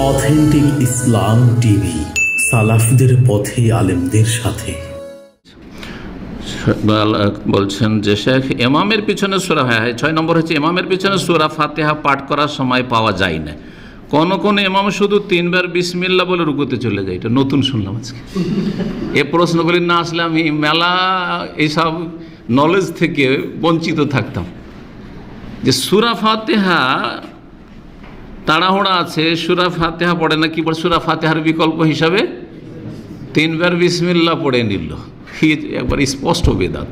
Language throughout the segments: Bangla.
অথেন্টিক ইসলাম টিভি, সালাফদের পথে, আলেমদের সাথে। বলছেন যে শেখ, ইমামের পিছনে সূরা, 6 নম্বর হচ্ছে ইমামের পিছনে সূরা ফাতিহা পাঠ করার সময় পাওয়া যায় না। কোন কোন ইমাম শুধু 3 বার বিসমিল্লাহ বলে রুকুতে চলে যায়। এটা নতুন শুনলাম আজকে। এ প্রশ্নগুলি না আসলে আমি মেলা এইসব নলেজ থেকে বঞ্চিত থাকতাম। যে সূরা ফাতিহা তাড়াহুড়া আছে, সূরা ফাতিহা পড়ে না, কি পড়ে? সূরা ফাতিহার বিকল্প হিসাবে 3 বার বিসমিল্লাহ পড়ে নিল। একবার স্পষ্ট বেদাত।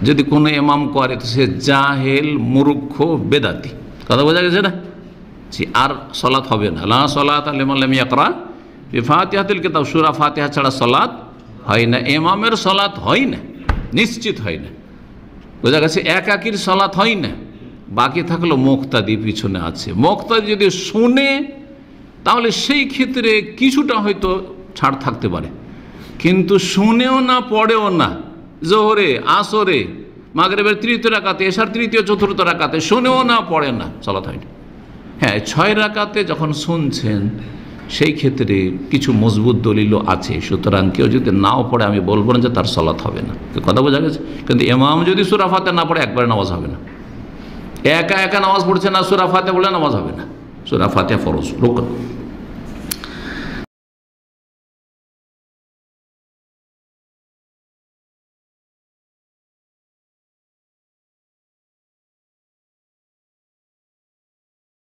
যদি কোনো ইমাম করে তো সে জাহেল, মূর্খ, বেদাতি। কথা বোঝা গেছে না? জি, আর সলাত হবে না। লা সলাত লিমান লাম ইয়াকরা বিফাতিহাতিল কিতাব। সূরা ফাতিহা ছাড়া সলাত হয় না। ইমামের সলাত হয় না, নিশ্চিত হয় না। বোঝা গেছে? একাকির সলাত হয় না। বাকি থাকলো মুক্তাদি পিছনে আছে। মুক্তাদি যদি শুনে তাহলে সেই ক্ষেত্রে কিছুটা হয়তো ছাড় থাকতে পারে, কিন্তু শুনেও না, পড়েও না, জোহরে, আসরে, মাগরিবের 3য় রাকাতে, এশার 3য় 4র্থ রাকাতে শুনেও না, পড়ে না, সলাত হয় না। হ্যাঁ, 6 রাকাতে যখন শুনছেন সেই ক্ষেত্রে কিছু মজবুত দলিলও আছে। সুতরাং কেউ যদি নাও পড়ে আমি বলবো না যে তার সলাত হবে না। কথা বোঝা গেছে? কিন্তু ইমাম যদি সূরা ফাতিহা না পড়ে একবারে নামাজ হবে না। একা একা নামাজ পড়ছে না, সূরা ফাতিহা বলে নামাজ হবে না। সূরা ফাতিহা ফরজ, রুকন।